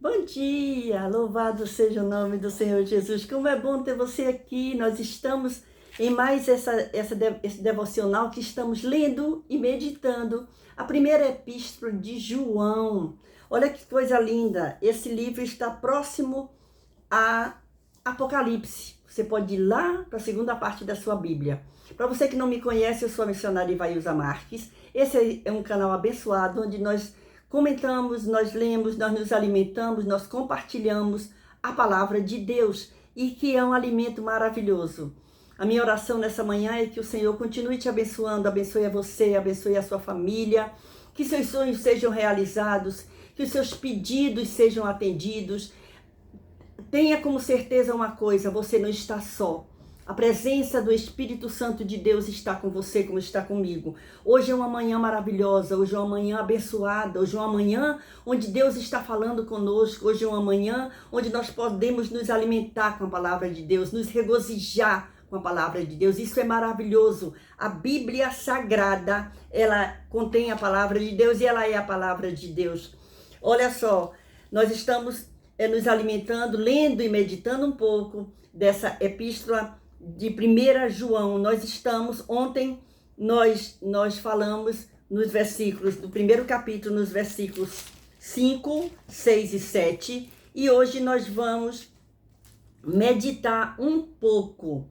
Bom dia, louvado seja o nome do Senhor Jesus. Como é bom ter você aqui. Nós estamos em mais esse devocional que estamos lendo e meditando. A primeira epístola de João. Olha que coisa linda. Esse livro está próximo a Apocalipse. Você pode ir lá para a segunda parte da sua Bíblia. Para você que não me conhece, eu sou a missionária Ivailza Marques. Esse é um canal abençoado onde nós comentamos, nós lemos, nós nos alimentamos, nós compartilhamos a palavra de Deus e que é um alimento maravilhoso. A minha oração nessa manhã é que o Senhor continue te abençoando, abençoe a você, abençoe a sua família, que seus sonhos sejam realizados, que os seus pedidos sejam atendidos. Tenha como certeza uma coisa, você não está só. A presença do Espírito Santo de Deus está com você, como está comigo. Hoje é uma manhã maravilhosa, hoje é uma manhã abençoada, hoje é uma manhã onde Deus está falando conosco, hoje é uma manhã onde nós podemos nos alimentar com a palavra de Deus, nos regozijar com a palavra de Deus. Isso é maravilhoso. A Bíblia Sagrada, ela contém a palavra de Deus e ela é a palavra de Deus. Olha só, nós estamos nos alimentando, lendo e meditando um pouco dessa epístola de 1 João. Ontem nós falamos nos versículos do primeiro capítulo, nos versículos 5, 6 e 7, e hoje nós vamos meditar um pouco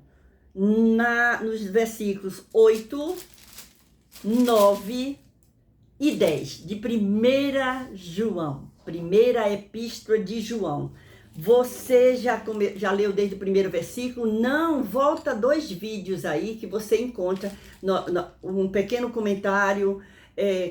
nos versículos 8, 9 e 10 de 1 João, primeira epístola de João. Você já leu desde o primeiro versículo? Não, volta 2 vídeos aí que você encontra um pequeno comentário,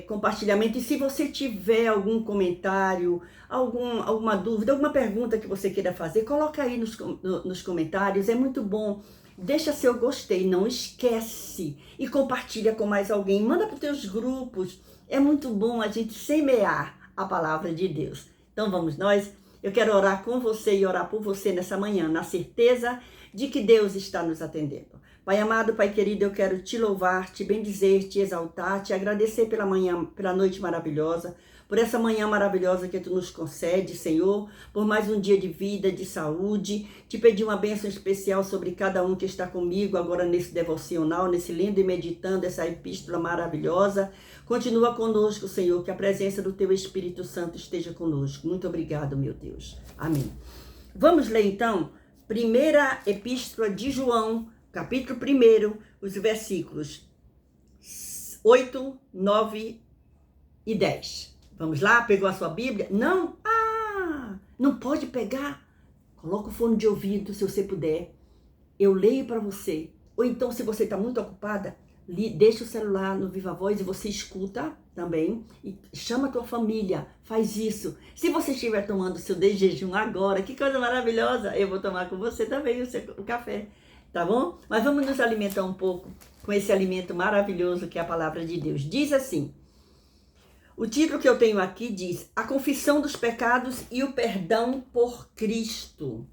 compartilhamento. E se você tiver algum comentário, alguma dúvida, alguma pergunta que você queira fazer, coloca aí nos comentários, é muito bom. Deixa seu gostei, não esquece, e compartilha com mais alguém, manda para os teus grupos. É muito bom a gente semear a palavra de Deus. Então vamos nós. Eu quero orar com você e orar por você nessa manhã, na certeza de que Deus está nos atendendo. Pai amado, Pai querido, eu quero te louvar, te bendizer, te exaltar, te agradecer pela manhã, pela noite maravilhosa, por essa manhã maravilhosa que tu nos concede, Senhor, por mais um dia de vida, de saúde. Te pedir uma bênção especial sobre cada um que está comigo agora nesse devocional, nesse lendo e meditando essa epístola maravilhosa. Continua conosco, Senhor, que a presença do teu Espírito Santo esteja conosco. Muito obrigado, meu Deus. Amém. Vamos ler então, primeira epístola de João, capítulo 1, os versículos 8, 9 e 10. Vamos lá? Pegou a sua Bíblia? Não? Não pode pegar? Coloca o fone de ouvido, se você puder. Eu leio para você. Ou então, se você está muito ocupada, deixa o celular no Viva Voz e você escuta também. E chama a tua família, faz isso. Se você estiver tomando o seu de jejum agora, que coisa maravilhosa, eu vou tomar com você também o café, tá bom? Mas vamos nos alimentar um pouco com esse alimento maravilhoso que é a palavra de Deus. Diz assim, o título que eu tenho aqui diz, a confissão dos pecados e o perdão por Cristo.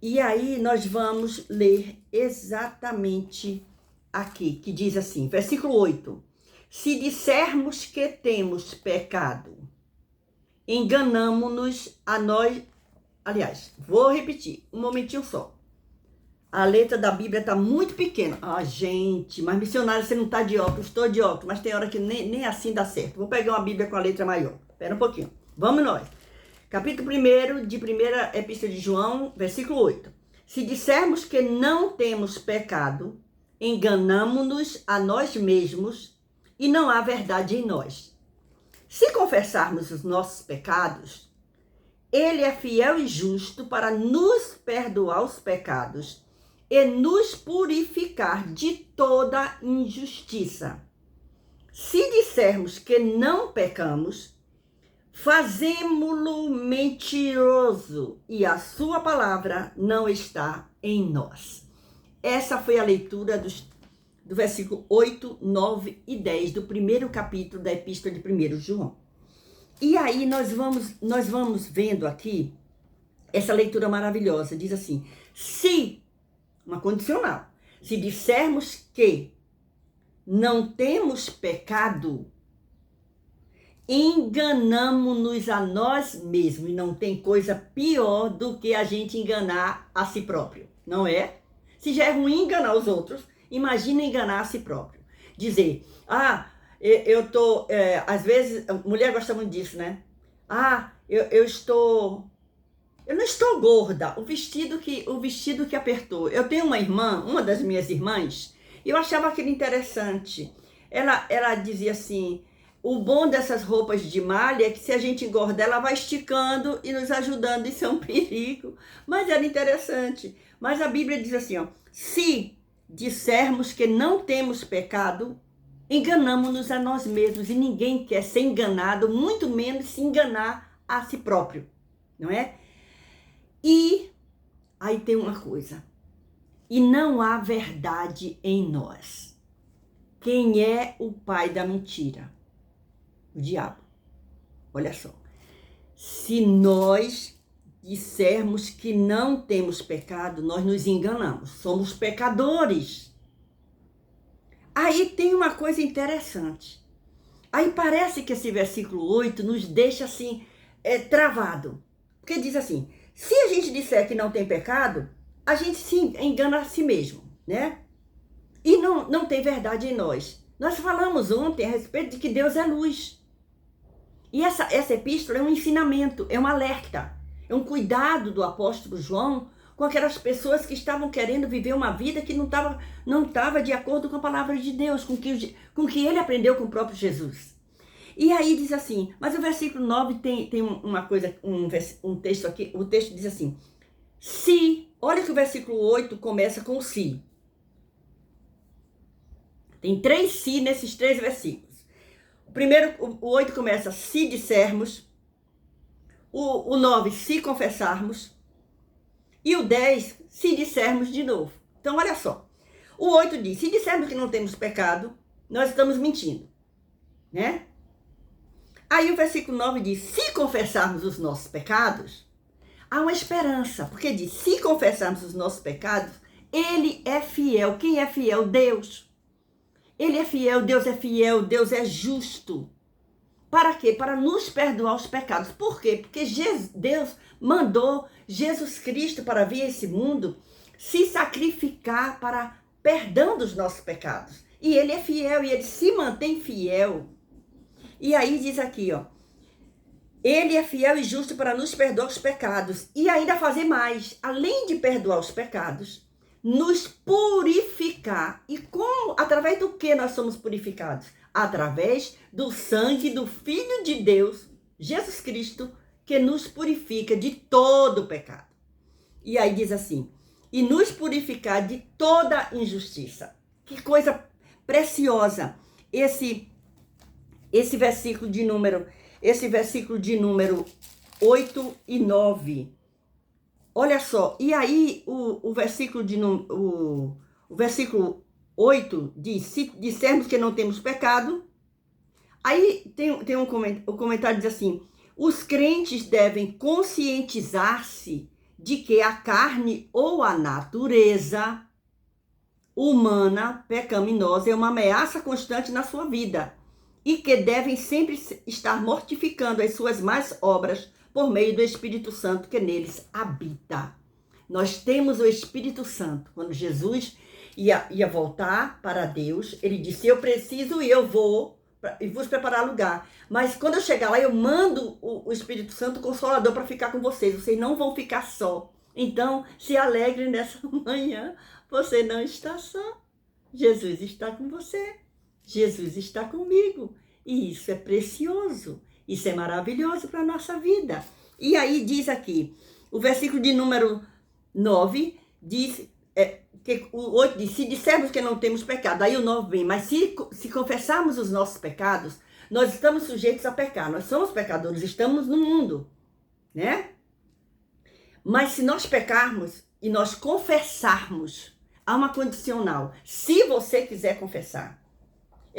E aí nós vamos ler exatamente aqui, que diz assim, versículo 8. Se dissermos que temos pecado, enganamo-nos a nós. Aliás, vou repetir, um momentinho só. A letra da Bíblia está muito pequena. Gente, mas missionário, você não está de óculos, estou de óculos, mas tem hora que nem assim dá certo. Vou pegar uma Bíblia com a letra maior. Espera um pouquinho. Vamos nós. Capítulo 1 de 1 Epístola de João, versículo 8. Se dissermos que não temos pecado, enganamo-nos a nós mesmos e não há verdade em nós. Se confessarmos os nossos pecados, Ele é fiel e justo para nos perdoar os pecados e nos purificar de toda injustiça. Se dissermos que não pecamos, fazemo-lo mentiroso e a sua palavra não está em nós. Essa foi a leitura do versículo 8, 9 e 10 do primeiro capítulo da epístola de 1 João. E aí nós vamos vendo aqui essa leitura maravilhosa. Diz assim, uma condicional, se dissermos que não temos pecado, enganamo-nos a nós mesmos. E não tem coisa pior do que a gente enganar a si próprio, não é? Se já é ruim enganar os outros, imagina enganar a si próprio. Dizer, eu tô... às vezes, a mulher gosta muito disso, né? Eu não estou gorda, o vestido que apertou. Eu tenho uma irmã, uma das minhas irmãs, e eu achava aquilo interessante. Ela dizia assim, o bom dessas roupas de malha é que se a gente engordar, ela vai esticando e nos ajudando, isso é um perigo. Mas era interessante. Mas a Bíblia diz assim, ó, se dissermos que não temos pecado, enganamos-nos a nós mesmos, e ninguém quer ser enganado, muito menos se enganar a si próprio, não é? E aí tem uma coisa, e não há verdade em nós. Quem é o pai da mentira? O diabo. Olha só, se nós dissermos que não temos pecado, nós nos enganamos, somos pecadores. Aí tem uma coisa interessante. Aí parece que esse versículo 8 nos deixa assim, travado. Porque diz assim, se a gente disser que não tem pecado, a gente se engana a si mesmo, né? E não tem verdade em nós. Nós falamos ontem a respeito de que Deus é luz. E essa epístola é um ensinamento, é um alerta, é um cuidado do apóstolo João com aquelas pessoas que estavam querendo viver uma vida que não estava de acordo com a palavra de Deus, com que ele aprendeu com o próprio Jesus. E aí diz assim, mas o versículo 9 tem uma coisa, um texto aqui, o texto diz assim, se, olha que o versículo 8 começa com se. Tem 3 se nesses 3 versículos. O primeiro, o 8 começa, se dissermos, o 9, se confessarmos, e o 10, se dissermos de novo. Então, olha só, o 8 diz, se dissermos que não temos pecado, nós estamos mentindo, né? Aí o versículo 9 diz, se confessarmos os nossos pecados, há uma esperança, porque diz, se confessarmos os nossos pecados, ele é fiel. Quem é fiel? Deus. Ele é fiel, Deus é justo. Para quê? Para nos perdoar os pecados. Por quê? Porque Deus mandou Jesus Cristo para vir a esse mundo se sacrificar para perdão dos nossos pecados. E ele é fiel, e ele se mantém fiel. E aí diz aqui, ó, ele é fiel e justo para nos perdoar os pecados e ainda fazer mais, além de perdoar os pecados, nos purificar. E como? Através do que nós somos purificados? Através do sangue do Filho de Deus, Jesus Cristo, que nos purifica de todo pecado. E aí diz assim, e nos purificar de toda injustiça. Que coisa preciosa esse versículo de número 8 e 9. Olha só, e aí o versículo 8 diz, se dissermos que não temos pecado, aí tem o comentário diz assim, os crentes devem conscientizar-se de que a carne ou a natureza humana pecaminosa é uma ameaça constante na sua vida e que devem sempre estar mortificando as suas más obras por meio do Espírito Santo que neles habita. Nós temos o Espírito Santo. Quando Jesus ia voltar para Deus, ele disse, eu preciso e eu vou e vos preparar lugar. Mas quando eu chegar lá, eu mando o Espírito Santo, o Consolador, para ficar com vocês. Vocês não vão ficar só. Então, se alegre nessa manhã. Você não está só. Jesus está com você. Jesus está comigo. E isso é precioso. Isso é maravilhoso para a nossa vida. E aí diz aqui, o versículo de número 9 diz, que o 8 diz, se dissermos que não temos pecado, aí o 9 vem, mas se confessarmos os nossos pecados, nós estamos sujeitos a pecar, nós somos pecadores, estamos no mundo, né? Mas se nós pecarmos e nós confessarmos, há uma condicional, se você quiser confessar,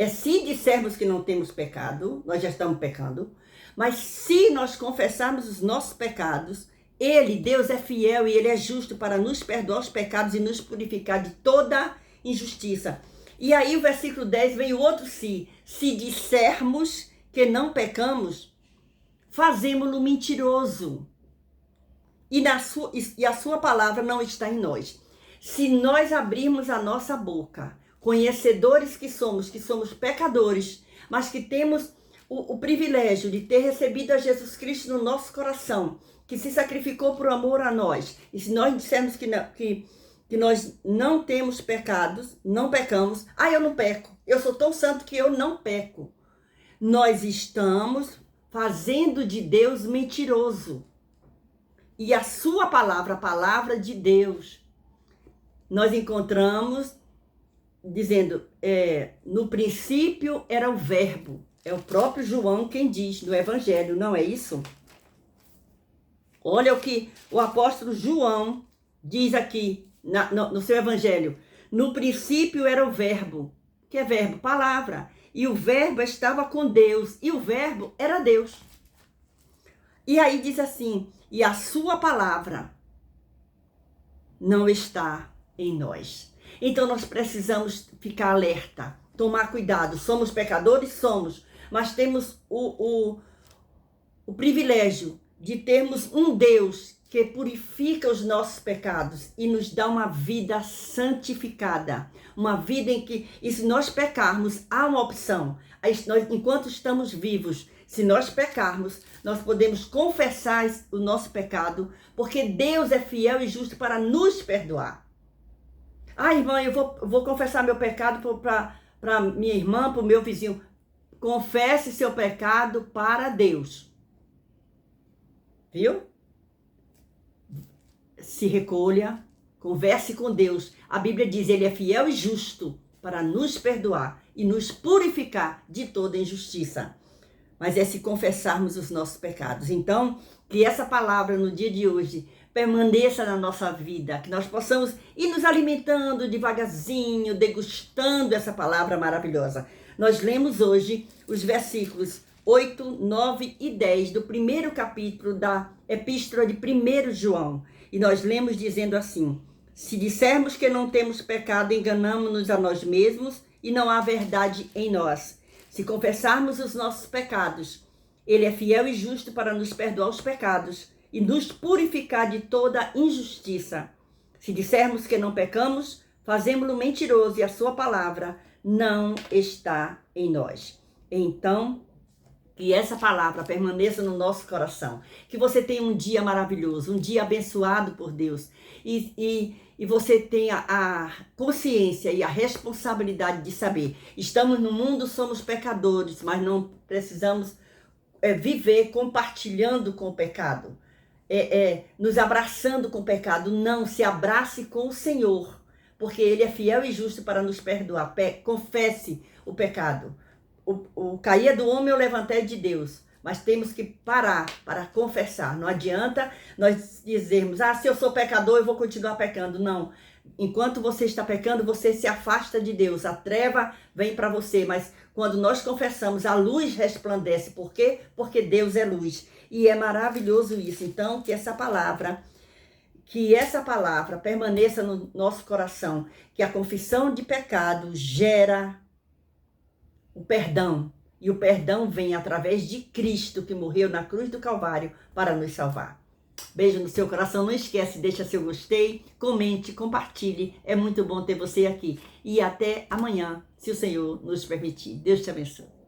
se dissermos que não temos pecado, nós já estamos pecando, mas se nós confessarmos os nossos pecados, Deus é fiel e Ele é justo para nos perdoar os pecados e nos purificar de toda injustiça. E aí o versículo 10 vem o outro se dissermos que não pecamos, fazemo-lo mentiroso. E a sua palavra não está em nós. Se nós abrirmos a nossa boca, conhecedores que somos pecadores, mas que temos o privilégio de ter recebido a Jesus Cristo no nosso coração, que se sacrificou por amor a nós, e se nós dissermos que nós não temos pecados, não pecamos, eu não peco, eu sou tão santo que eu não peco, nós estamos fazendo de Deus mentiroso. E a sua palavra, a palavra de Deus, nós encontramos dizendo, no princípio era o verbo. É o próprio João quem diz no Evangelho, não é isso? Olha o que o apóstolo João diz aqui no seu Evangelho. No princípio era o verbo. Que é verbo? Palavra. E o verbo estava com Deus. E o verbo era Deus. E aí diz assim, e a sua palavra não está em nós. Então nós precisamos ficar alerta, tomar cuidado. Somos pecadores? Somos. Mas temos o privilégio de termos um Deus que purifica os nossos pecados e nos dá uma vida santificada. Uma vida em que, e se nós pecarmos, há uma opção. Enquanto estamos vivos, se nós pecarmos, nós podemos confessar o nosso pecado, porque Deus é fiel e justo para nos perdoar. Irmã, eu vou confessar meu pecado para minha irmã, para o meu vizinho. Confesse seu pecado para Deus. Viu? Se recolha, converse com Deus. A Bíblia diz, ele é fiel e justo para nos perdoar e nos purificar de toda injustiça. Mas é se confessarmos os nossos pecados. Então, que essa palavra no dia de hoje permaneça na nossa vida, que nós possamos ir nos alimentando devagarzinho, degustando essa palavra maravilhosa. Nós lemos hoje os versículos 8, 9 e 10 do primeiro capítulo da Epístola de 1 João. E nós lemos dizendo assim, se dissermos que não temos pecado, enganamos-nos a nós mesmos e não há verdade em nós. Se confessarmos os nossos pecados, ele é fiel e justo para nos perdoar os pecados e nos purificar de toda injustiça. Se dissermos que não pecamos, fazemo-lo mentiroso e a sua palavra não está em nós. Então, que essa palavra permaneça no nosso coração. Que você tenha um dia maravilhoso, um dia abençoado por Deus. E você tenha a consciência e a responsabilidade de saber. Estamos no mundo, somos pecadores, mas não precisamos viver compartilhando com o pecado. Nos abraçando com o pecado. Não, se abrace com o Senhor. Porque Ele é fiel e justo para nos perdoar. Confesse o pecado. O cair do homem, o levantar é de Deus. Mas temos que parar para confessar. Não adianta nós dizermos, se eu sou pecador, eu vou continuar pecando. Não. Enquanto você está pecando, você se afasta de Deus. A treva vem para você. Mas quando nós confessamos, a luz resplandece. Por quê? Porque Deus é luz. E é maravilhoso isso. Então, que essa palavra permaneça no nosso coração. Que a confissão de pecado gera o perdão. E o perdão vem através de Cristo, que morreu na cruz do Calvário para nos salvar. Beijo no seu coração. Não esquece, deixa seu gostei, comente, compartilhe. É muito bom ter você aqui. E até amanhã, se o Senhor nos permitir. Deus te abençoe.